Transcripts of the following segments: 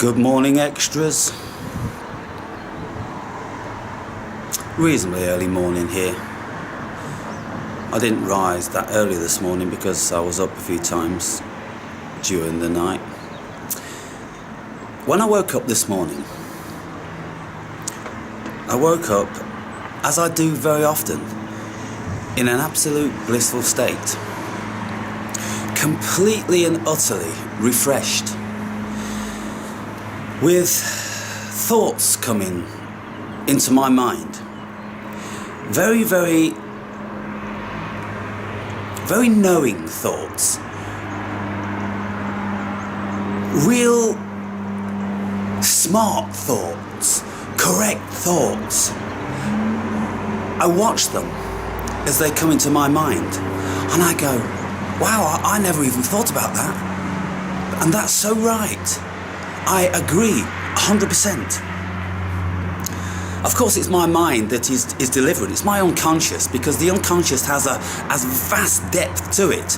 Good morning, extras. Reasonably early morning here. I didn't rise that early this morning because I was up a few times during the night. When I woke up this morning, I woke up, as I do very often, in an absolute blissful state. Completely and utterly refreshed. With thoughts coming into my mind. Very, very knowing thoughts. Real smart thoughts. Correct thoughts. I watch them as they come into my mind. And I go, wow, I never even thought about that. And that's so right. I agree, 100%. Of course, it's my mind that is delivering. It's my unconscious, because the unconscious has a vast depth to it.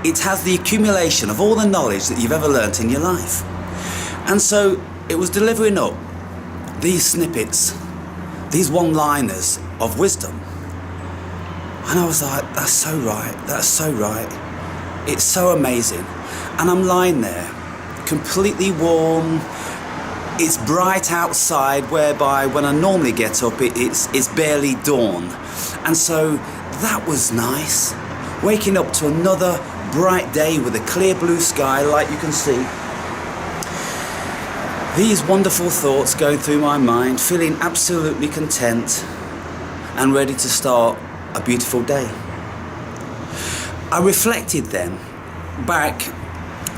It has the accumulation of all the knowledge that you've ever learnt in your life. And so it was delivering up these snippets, these one-liners of wisdom. And I was like, that's so right, that's so right. It's so amazing. And I'm lying there, completely warm. It's bright outside, whereby when I normally get up it's barely dawn. And so that was nice. Waking up to another bright day with a clear blue sky, like you can see. These wonderful thoughts going through my mind, feeling absolutely content and ready to start a beautiful day. I reflected then back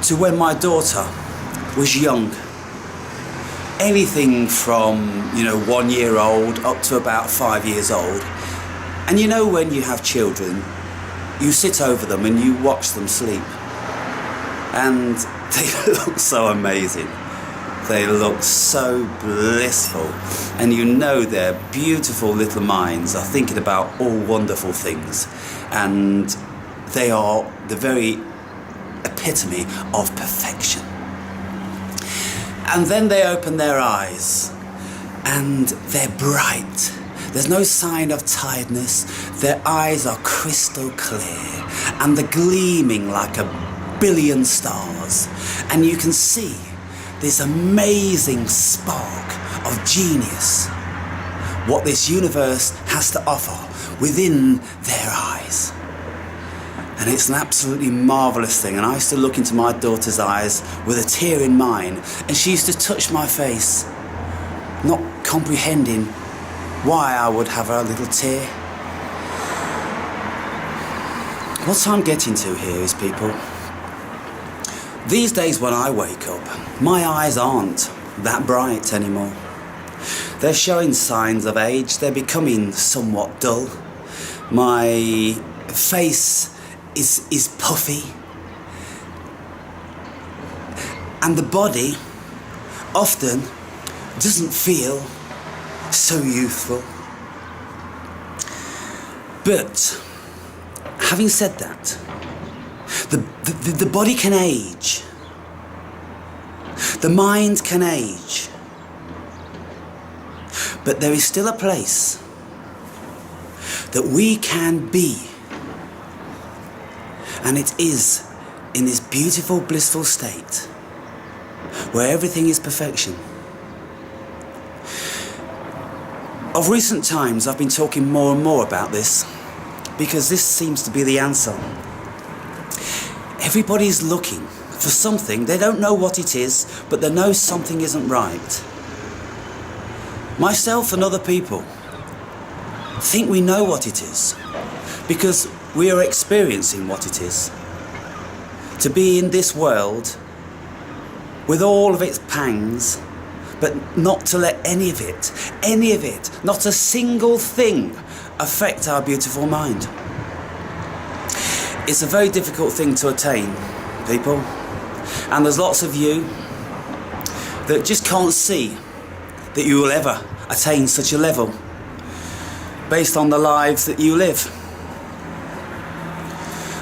to when my daughter was young. Anything from, 1 year old up to about 5 years old. And when you have children, you sit over them and you watch them sleep. And they look so amazing. They look so blissful. And their beautiful little minds are thinking about all wonderful things. And they are the very epitome of perfection. And then they open their eyes and they're bright. There's no sign of tiredness. Their eyes are crystal clear and they're gleaming like a billion stars. And you can see this amazing spark of genius, what this universe has to offer within their eyes. And it's an absolutely marvellous thing. And I used to look into my daughter's eyes with a tear in mine. And she used to touch my face, not comprehending why I would have a little tear. What I'm getting to here is, people, these days when I wake up, my eyes aren't that bright anymore. They're showing signs of age. They're becoming somewhat dull. My face is puffy, and the body often doesn't feel so youthful. But having said that, the body can age, the mind can age, but there is still a place that we can be. And it is in this beautiful, blissful state where everything is perfection. Of recent times, I've been talking more and more about this because this seems to be the answer. Everybody's looking for something. They don't know what it is, but they know something isn't right. Myself and other people think we know what it is because we are experiencing what it is. To be in this world with all of its pangs, but not to let any of it, not a single thing affect our beautiful mind. It's a very difficult thing to attain, people. And there's lots of you that just can't see that you will ever attain such a level based on the lives that you live.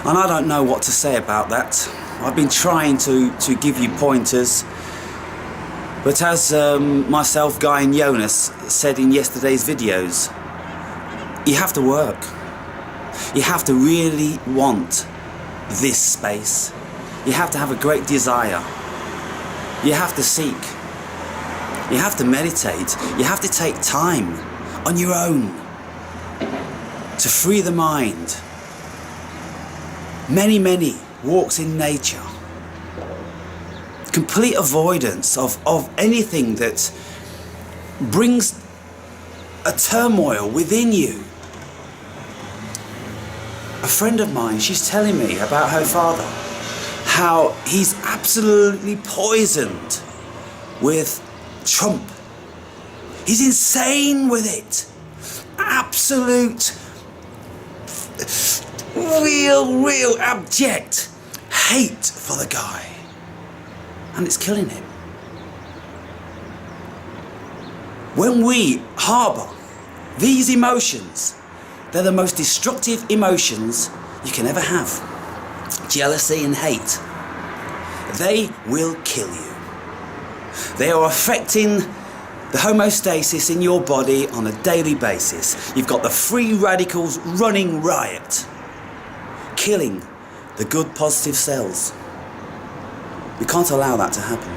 And I don't know what to say about that. I've been trying to give you pointers But as myself, Guy and Jonas said in yesterday's videos, you have to work. You have to really want this space. You have to have a great desire. You have to seek. You have to meditate. You have to take time on your own to free the mind. Many walks in nature. Complete avoidance of anything that brings a turmoil within you. A friend of mine, she's telling me about her father, how he's absolutely poisoned with Trump. He's insane with it. Absolute, real abject hate for the guy. And it's killing him. When we harbour these emotions, they're the most destructive emotions you can ever have. Jealousy and hate. They will kill you. They are affecting the homeostasis in your body on a daily basis. You've got the free radicals running riot, killing the good positive cells. We can't allow that to happen.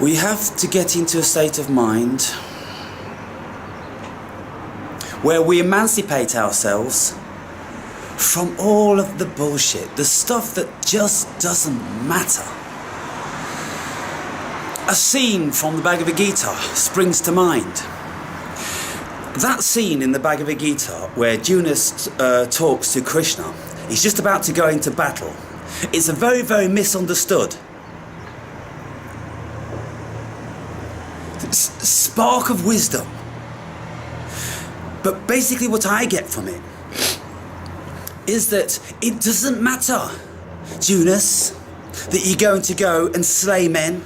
We have to get into a state of mind where we emancipate ourselves from all of the bullshit, the stuff that just doesn't matter. A scene from the Bhagavad Gita springs to mind. That scene in the Bhagavad Gita where Junas talks to Krishna, he's just about to go into battle. It's a very misunderstood spark of wisdom. But basically what I get from it is that it doesn't matter, Junas, that you're going to go and slay men,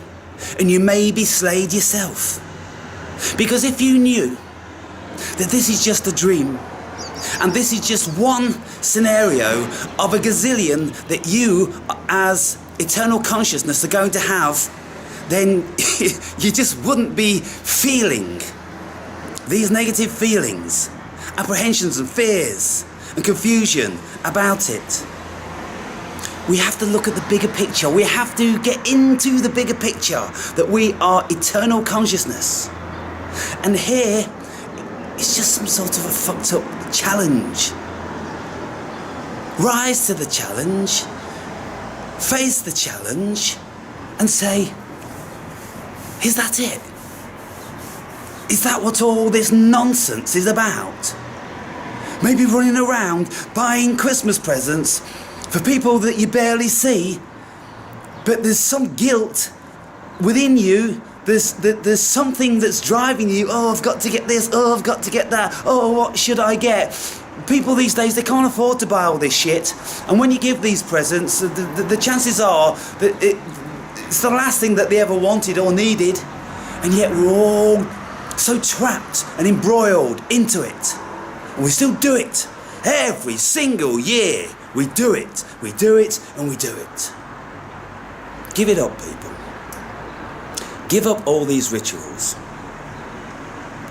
and you may be slayed yourself. Because if you knew that this is just a dream, and this is just one scenario of a gazillion that you as eternal consciousness are going to have, then you just wouldn't be feeling these negative feelings, apprehensions and fears and confusion about it. We have to look at the bigger picture. We have to get into the bigger picture that we are eternal consciousness. And here, it's just some sort of a fucked up challenge. Rise to the challenge, face the challenge, and say, is that it? Is that what all this nonsense is about? Maybe running around buying Christmas presents for people that you barely see, but there's some guilt within you. There's something that's driving you. Oh, I've got to get this. Oh, I've got to get that. Oh, what should I get? People these days, they can't afford to buy all this shit. And when you give these presents, the chances are that it's the last thing that they ever wanted or needed. And yet we're all so trapped and embroiled into it. And we still do it. Every single year, we do it. We do it and we do it. Give it up, people. Give up all these rituals.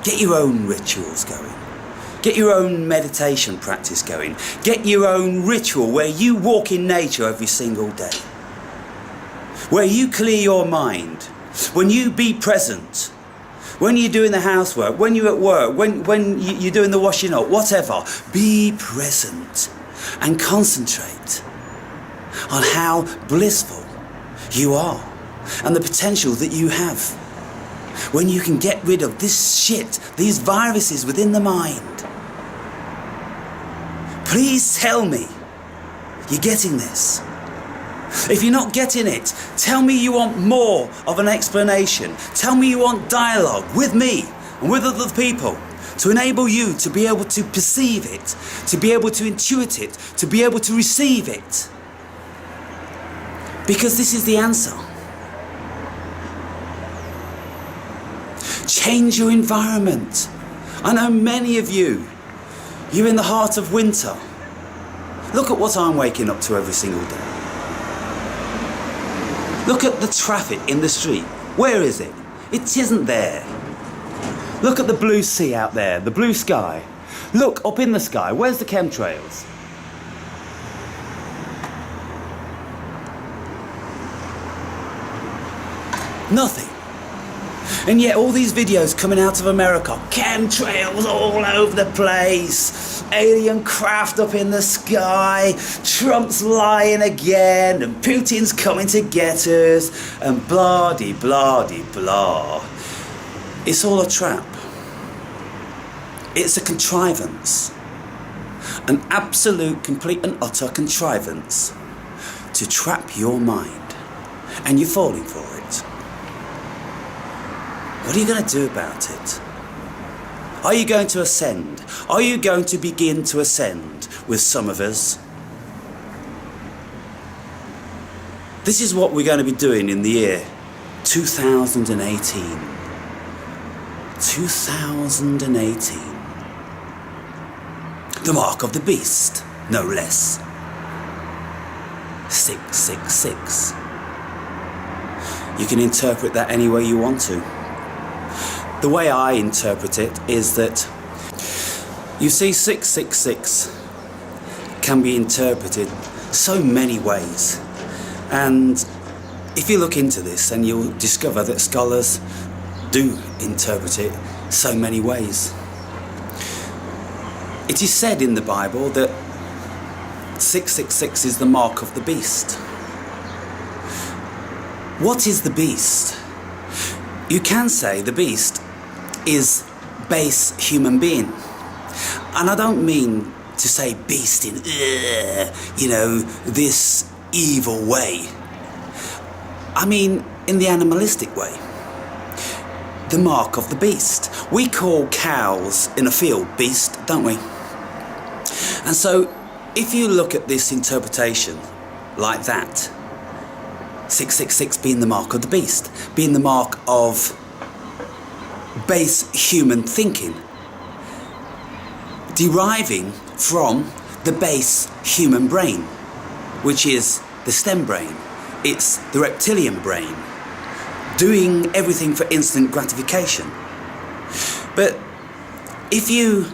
Get your own rituals going. Get your own meditation practice going. Get your own ritual where you walk in nature every single day. Where you clear your mind. When you be present. When you're doing the housework. When you're at work. When you're doing the washing up. Whatever. Be present. And concentrate on how blissful you are. And the potential that you have. When you can get rid of this shit. These viruses within the mind. Please tell me you're getting this. If you're not getting it, tell me you want more of an explanation. Tell me you want dialogue with me and with other people to enable you to be able to perceive it, to be able to intuit it, to be able to receive it. Because this is the answer. Change your environment. I know many of you, you're in the heart of winter. Look at what I'm waking up to every single day. Look at the traffic in the street. Where is it? It isn't there. Look at the blue sea out there, the blue sky. Look up in the sky. Where's the chemtrails? Nothing. And yet all these videos coming out of America, chemtrails all over the place, alien craft up in the sky, Trump's lying again, and Putin's coming to get us, and blah-de-blah-de-blah. It's all a trap. It's a contrivance. An absolute, complete and utter contrivance to trap your mind. And you're falling for it. What are you going to do about it? Are you going to ascend? Are you going to begin to ascend with some of us? This is what we're going to be doing in the year 2018. 2018. The mark of the beast, no less. 666. You can interpret that any way you want to. The way I interpret it is that, you see, 666 can be interpreted so many ways. And if you look into this, then you'll discover that scholars do interpret it so many ways. It is said in the Bible that 666 is the mark of the beast. What is the beast? You can say the beast is base human being. And I don't mean to say beast in, this evil way. I mean in the animalistic way. The mark of the beast. We call cows in a field beast, don't we? And so, if you look at this interpretation like that, 666 being the mark of the beast, being the mark of base human thinking, deriving from the base human brain, which is the stem brain. It's the reptilian brain, doing everything for instant gratification. But if you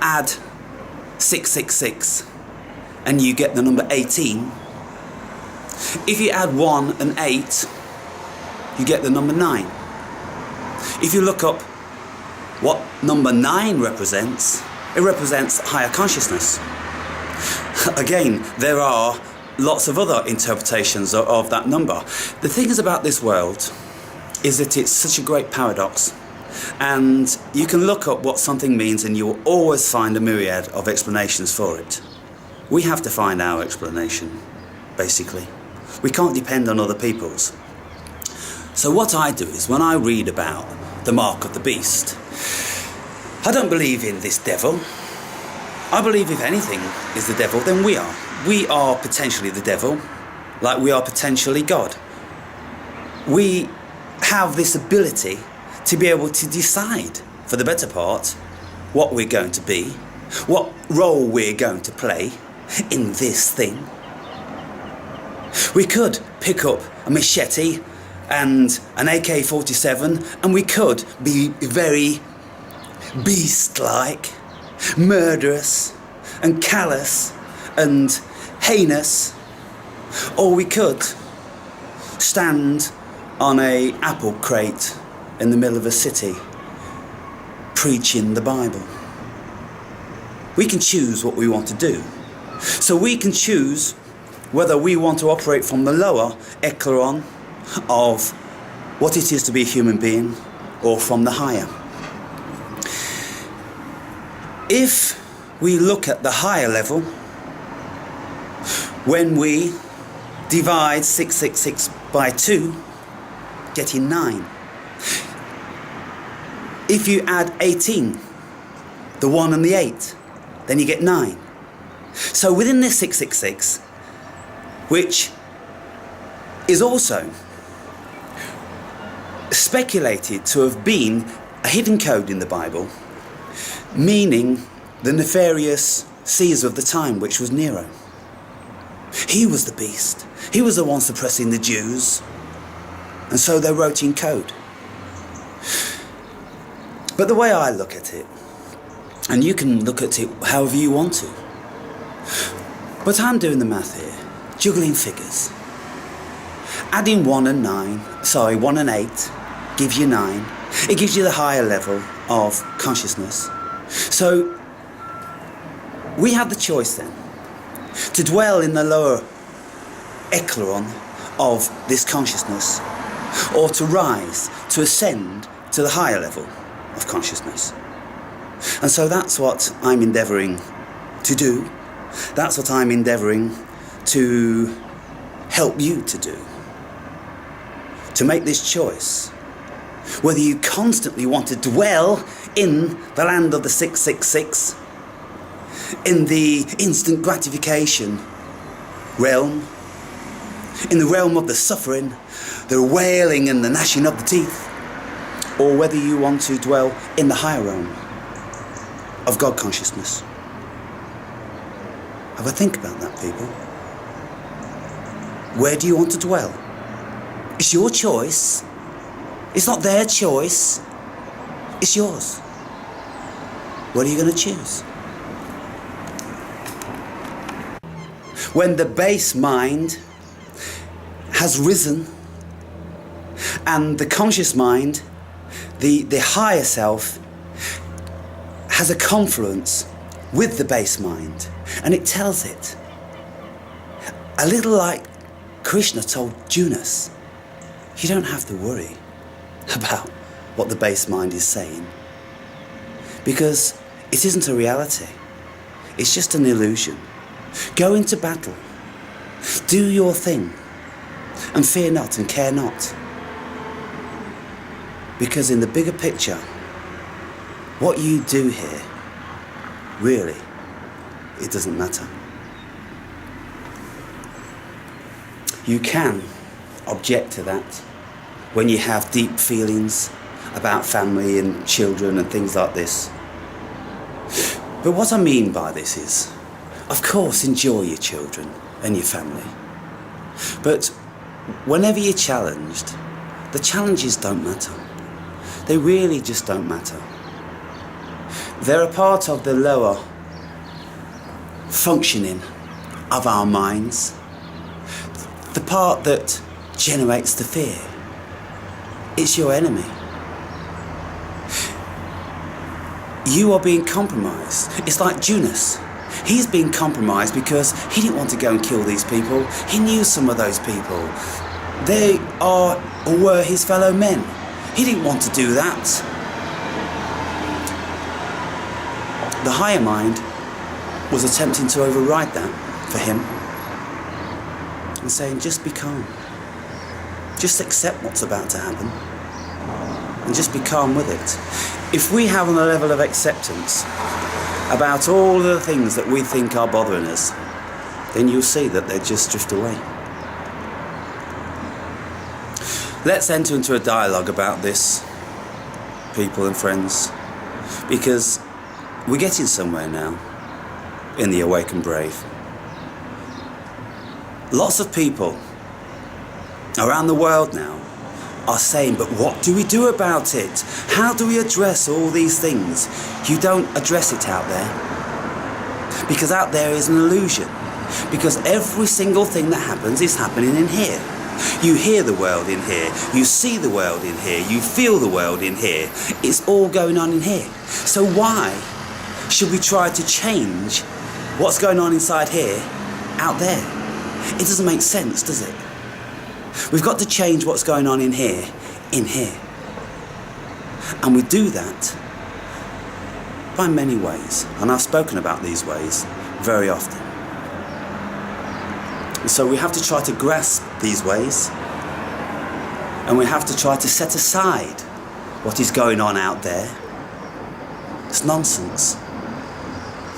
add 666 and you get the number 18, if you add 1 and 8, you get the number 9. If you look up what number 9 represents, it represents higher consciousness. Again, there are lots of other interpretations of that number. The thing is about this world is that it's such a great paradox, and you can look up what something means and you will always find a myriad of explanations for it. We have to find our explanation, basically. We can't depend on other people's. So what I do is, when I read about the mark of the beast, I don't believe in this devil. I believe if anything is the devil, then we are. We are potentially the devil, like we are potentially God. We have this ability to be able to decide, for the better part, what we're going to be, what role we're going to play in this thing. We could pick up a machete and an AK-47, and we could be very beast-like, murderous and callous and heinous, or we could stand on an apple crate in the middle of a city preaching the Bible. We can choose what we want to do. So we can choose whether we want to operate from the lower echelon of what it is to be a human being, or from the higher. If we look at the higher level, when we divide 666 by 2, getting 9. If you add 18, the 1 and the 8, then you get 9. So within this 666, which is also speculated to have been a hidden code in the Bible, meaning the nefarious Caesar of the time, which was Nero. He was the beast. He was the one suppressing the Jews. And so they wrote in code. But the way I look at it, and you can look at it however you want to, but I'm doing the math here, juggling figures. Adding 1 and 8 gives you 9. It gives you the higher level of consciousness. So we have the choice then to dwell in the lower echelon of this consciousness, or to rise, to ascend to the higher level of consciousness. And so that's what I'm endeavouring to do. That's what I'm endeavouring to help you to do. To make this choice. Whether you constantly want to dwell in the land of the 666, in the instant gratification realm, in the realm of the suffering, the wailing and the gnashing of the teeth, or whether you want to dwell in the higher realm of God consciousness. Have a think about that, people. Where do you want to dwell? It's your choice. It's not their choice. It's yours. What are you going to choose? When the base mind has risen and the conscious mind, the higher self, has a confluence with the base mind, and it tells it. A little like Krishna told Junas, you don't have to worry about what the base mind is saying, because it isn't a reality. It's just an illusion. Go into battle. Do your thing. And fear not and care not. Because in the bigger picture, what you do here, really, it doesn't matter. You can object to that when you have deep feelings about family and children and things like this. But what I mean by this is, of course, enjoy your children and your family. But whenever you're challenged, the challenges don't matter. They really just don't matter. They're a part of the lower functioning of our minds. The part that generates the fear. It's your enemy. You are being compromised. It's like Junas. He's being compromised because he didn't want to go and kill these people. He knew some of those people. They are or were his fellow men. He didn't want to do that. The higher mind was attempting to override that for him and saying, just be calm. Just accept what's about to happen and just be calm with it. If we have on a level of acceptance about all the things that we think are bothering us, then you'll see that they just drift away. Let's enter into a dialogue about this, people and friends, because we're getting somewhere now in the Awake and Brave. Lots of people around the world now are saying, but what do we do about it? How do we address all these things? You don't address it out there, because out there is an illusion, because every single thing that happens is happening in here. You hear the world in here, you see the world in here, you feel the world in here. It's all going on in here. So why should we try to change what's going on inside here out there? It doesn't make sense, does it? We've got to change what's going on in here in here. And we do that by many ways. And I've spoken about these ways very often. So we have to try to grasp these ways, and we have to try to set aside what is going on out there. It's nonsense.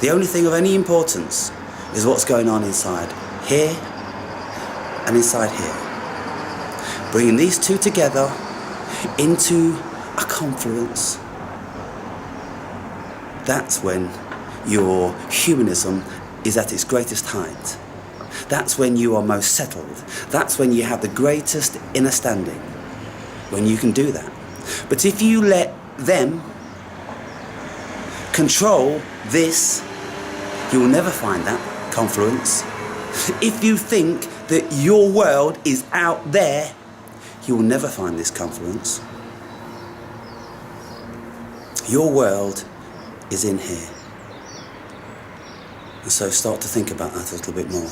The only thing of any importance is what's going on inside here and inside here. Bringing these two together into a confluence, that's when your humanism is at its greatest height. That's when you are most settled. That's when you have the greatest inner standing, when you can do that. But if you let them control this, you will never find that confluence. If you think that your world is out there, you will never find this confluence. Your world is in here. And so start to think about that a little bit more.